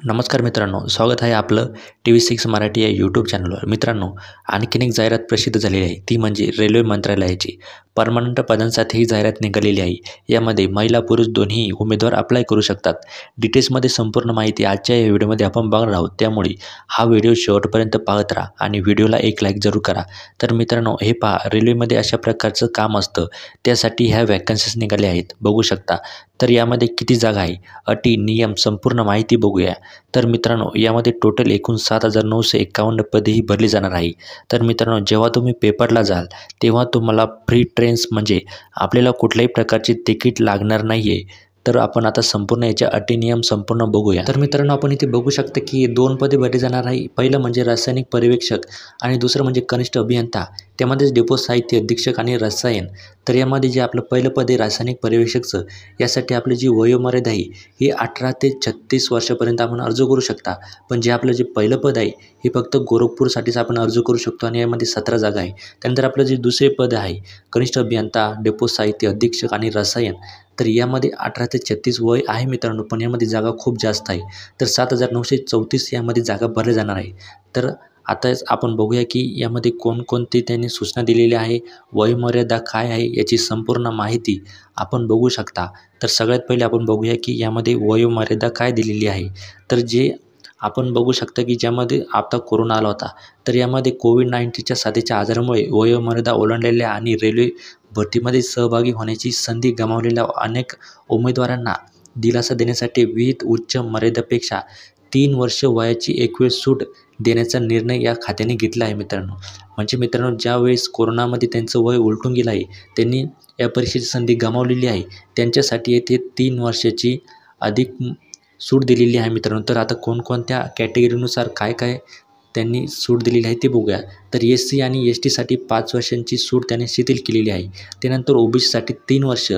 नमस्कार मित्रांनो, स्वागत आहे आपलं TV6 मराठी या यूट्यूब चॅनलवर. मित्रांनो, आणखीन एक जाहिरात प्रसिद्ध झालेली आहे, ती म्हणजे रेल्वे मंत्रालयाची परमनंट पदांसाठी ही जाहिरात निघालेली आहे. यामध्ये महिला पुरुष दोन्ही उमेदवार अप्लाय करू शकतात. डिटेल्समध्ये संपूर्ण माहिती आजच्या या व्हिडिओमध्ये आपण बघणार आहोत. त्यामुळे हा व्हिडिओ शेवटपर्यंत पाहत राहा आणि व्हिडिओला एक लाईक जरूर करा. तर मित्रांनो, हे पहा, रेल्वेमध्ये अशा प्रकारचं काम असतं, त्यासाठी ह्या वॅकन्सीज निघाल्या आहेत, बघू शकता. तर यामध्ये किती जागा आहे, अटी, नियम, संपूर्ण माहिती बघूया. तर मित्रांनो, यामध्ये टोटल एकूण 7,951 पदे ही भरली जाणार आहे. तर मित्रांनो, जेव्हा तुम्ही पेपरला जाल तेव्हा तुम्हाला फ्री ट्रेन्स म्हणजे आपल्याला कुठल्याही प्रकारची तिकीट लागणार नाही आहे. तर आपण आता संपूर्ण याच्या अटी नियम संपूर्ण बघूया. तर मित्रांनो, आपण इथे बघू शकता की 2 पदे भरली जाणार आहे. पहिलं म्हणजे रासायनिक पर्यवेक्षक आणि दुसरं म्हणजे कनिष्ठ अभियंता. त्यामध्येच डेपो साहित्य अधीक्षक आणि रसायन. तर यामध्ये जे आपलं पहिलं पद आहे रासायनिक पर्यवेक्षकचं, यासाठी आपली जी वयोमर्यादा आहे ही 18 ते 36 वर्षापर्यंत आपण अर्ज करू शकता. पण जे आपलं जे पहिलं पद आहे हे फक्त गोरखपूरसाठीच आपण अर्ज करू शकतो आणि यामध्ये 17 जागा आहे. त्यानंतर आपलं जे दुसरे पद आहे कनिष्ठ अभियंता, डेपो साहित्य अधीक्षक आणि रसायन, तर यामध्ये 18 ते 36 वय आहे मित्रांनो, पण यामध्ये जागा खूप जास्त आहे. तर 7,934 यामध्ये जागा भरल्या जाणार आहे. तर आता आपण बघूया की यामध्ये कोणकोणती त्यांनी सूचना दिलेली आहे, वयोमर्यादा काय आहे याची संपूर्ण माहिती आपण बघू शकता. तर सगळ्यात पहिले आपण बघूया की यामध्ये वयोमर्यादा काय दिलेली आहे. तर जे आपण बघू शकता की ज्यामध्ये आता कोरोना आला होता, तर यामध्ये कोविड-19च्या साथीच्या आजारामुळे वयोमर्यादा ओलांडलेल्या आणि रेल्वे भरतीमध्ये सहभागी होण्याची संधी गमावलेल्या अनेक उमेदवारांना दिलासा देण्यासाठी विहित उच्च मर्यादेपेक्षा 3 वर्ष वयाची एकवेळ सूट देण्याचा निर्णय या खात्याने घेतला आहे मित्रांनो. म्हणजे मित्रांनो, ज्यावेळेस कोरोनामध्ये त्यांचं वय उलटून गेलं आहे, त्यांनी या परीक्षेची संधी गमावलेली आहे, त्यांच्यासाठी येथे 3 वर्षाची अधिक सूट दिलेली आहे मित्रांनो. तर आता कोणकोणत्या कॅटेगरीनुसार काय काय त्यांनी सूट दिलेली आहे ते बघूया. तर SC आणि STसाठी 5 वर्षांची सूट त्यांनी शिथिल केलेली आहे. त्यानंतर OBCसाठी 3 वर्ष.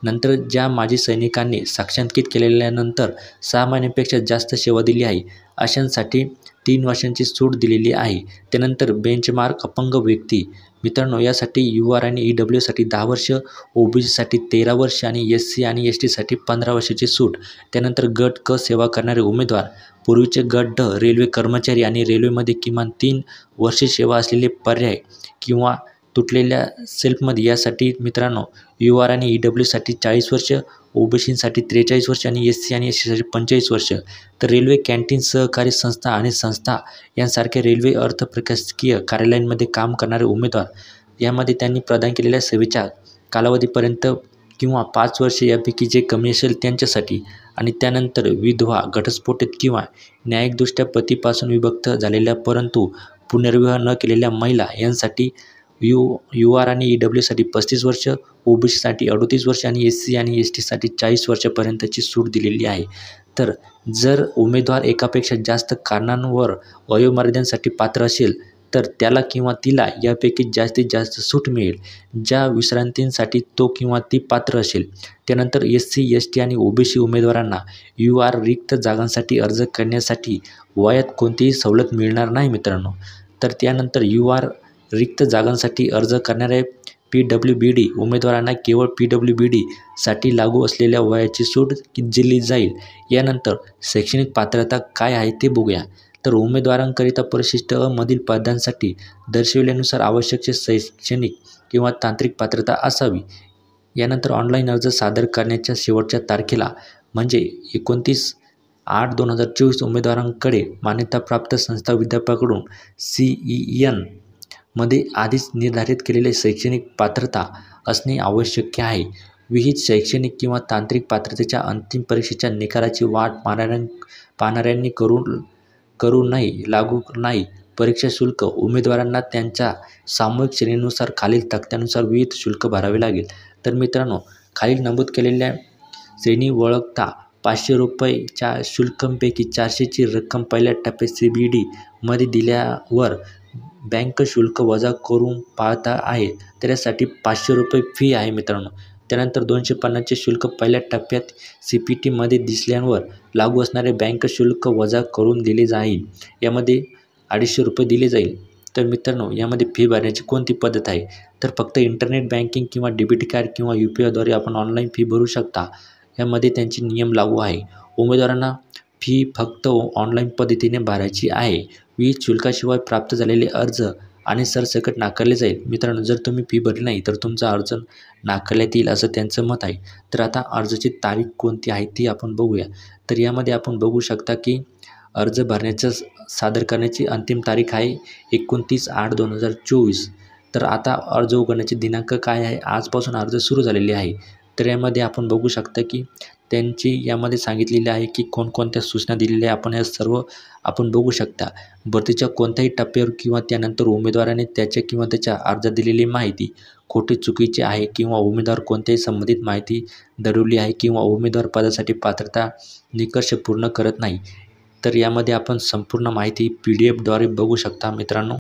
नंतर ज्या माजी सैनिकांनी साक्षांकित केलेल्यानंतर 6 महिन्यांपेक्षा जास्त सेवा दिली आहे, अशांसाठी 3 वर्षांची सूट दिलेली आहे. त्यानंतर बेंचमार्क अपंग व्यक्ती मित्रांनो, यासाठी UR आणि EWसाठी 10 वर्ष, OBCसाठी 13 वर्ष आणि SC आणि STसाठी 15 वर्षाची सूट. त्यानंतर गट क सेवा करणारे उमेदवार, पूर्वीचे गट ड रेल्वे कर्मचारी आणि रेल्वेमध्ये किमान 3 वर्षे सेवा असलेले पर्याय किंवा तुटलेल्या सेल्फमध्ये, यासाठी मित्रांनो UR आणि EWसाठी 40 वर्ष, OBCसाठी 43 वर्ष आणि SC आणि STसाठी 45 वर्ष. तर रेल्वे कॅन्टीन, सहकारी संस्था आणि संस्था यांसारख्या रेल्वे अर्थप्रशासकीय कार्यालयांमध्ये काम करणारे उमेदवार, यामध्ये त्यांनी प्रदान केलेल्या सेवेच्या कालावधीपर्यंत किंवा 5 वर्षे यापैकी जे कमी असेल त्यांच्यासाठी. आणि त्यानंतर विधवा, घटस्फोटित किंवा न्यायिकदृष्ट्या पतीपासून विभक्त झालेल्या परंतु पुनर्विवाह न केलेल्या महिला यांसाठी UR आणि EWसाठी 35 वर्ष, OBCसाठी 38 वर्ष आणि SC आणि STसाठी 40 वर्षापर्यंतची सूट दिलेली आहे. तर जर उमेदवार एकापेक्षा जास्त कारणांवर वयोमर्यादांसाठी पात्र असेल तर त्याला किंवा तिला यापैकी जास्तीत जास्त सूट मिळेल, ज्या विश्रांतींसाठी तो किंवा ती पात्र असेल. त्यानंतर SC, ST आणि OBC उमेदवारांना UR रिक्त जागांसाठी अर्ज करण्यासाठी वयात कोणतीही सवलत मिळणार नाही मित्रांनो. तर त्यानंतर UR रिक्त जागांसाठी अर्ज करणाऱ्या PWBD उमेदवारांना केवळ PWBDसाठी लागू असलेल्या वयाची सूट दिली जाईल. यानंतर शैक्षणिक पात्रता काय आहे ते बघूया. तर उमेदवारांकरिता परिशिष्ट अ मधील पदांसाठी दर्शविल्यानुसार आवश्यक शैक्षणिक किंवा तांत्रिक पात्रता असावी. यानंतर ऑनलाईन अर्ज सादर करण्याच्या शेवटच्या तारखेला म्हणजे 29/8/2024 उमेदवारांकडे मान्यताप्राप्त संस्था विद्यापीठाकडून CEN मध्ये आधीच निर्धारित केलेले शैक्षणिक पात्रता असणे आवश्यक आहे. विहित शैक्षणिक किंवा तांत्रिक पात्रतेच्या अंतिम परीक्षेच्या निकालाची वाट पाहणाऱ्यांनी करू नये. लागू नाही. परीक्षा शुल्क उमेदवारांना त्यांच्या सामूहिक श्रेणीनुसार खालील तक्त्यानुसार विहित शुल्क भरावे लागेल. तर मित्रांनो, खालील नमूद केलेल्या श्रेणी वगळता ₹500च्या शुल्कापैकी 400ची रक्कम पहिल्या टप्प्यात CBD मध्ये दिल्यावर बँक शुल्क वजा करून पाहता आहे. तर यासाठी ₹500 फी आहे मित्रांनो. त्यानंतर 250चे शुल्क पहिल्या टप्प्यात CPT मध्ये दिसल्यावर लागू असणारे बँक शुल्क वजा करून दिले जाईल. यामध्ये ₹250 दिले जाईल. तर मित्रांनो, यामध्ये फी भरण्याची कोणती पद्धत आहे, तर फक्त इंटरनेट बँकिंग किंवा डेबिट कार्ड किंवा UPIद्वारे आपण ऑनलाईन फी भरू शकता. यामध्ये त्यांचे नियम लागू आहे. उमेदवारांना फी फक्त ऑनलाईन पद्धतीने भरायची आहे. वीज शुल्काशिवाय प्राप्त झालेले अर्ज आणि सरसकट नाकारले जाईल. मित्रांनो, जर तुम्ही फी भरली नाही तर तुमचा अर्ज नाकारण्यात येईल असं त्यांचं मत आहे. तर आता अर्जाची तारीख कोणती आहे ती आपण बघूया. तर यामध्ये आपण बघू शकता की अर्ज भरण्याचं सादर करण्याची अंतिम तारीख आहे 29/8/2024. तर आता अर्ज उघडण्याचे दिनांक काय आहे? आजपासून अर्ज सुरू झालेले आहे. तर यामध्ये आपण बघू शकता की त्यांची यामध्ये सांगितलेले आहे की कोणकोणत्या सूचना दिलेल्या आहे. आपण या सर्व आपण बघू शकता. भरतीच्या कोणत्याही टप्प्यावर किंवा त्यानंतर उमेदवाराने त्याच्या किंवा त्याच्या अर्जात दिलेली माहिती खोटी चुकीची आहे किंवा उमेदवार कोणत्याही संबंधित माहिती दडवली आहे किंवा उमेदवार पदासाठी पात्रता निकष पूर्ण करत नाही. तर यामध्ये आपण संपूर्ण माहिती PDF द्वारे बघू शकता मित्रांनो.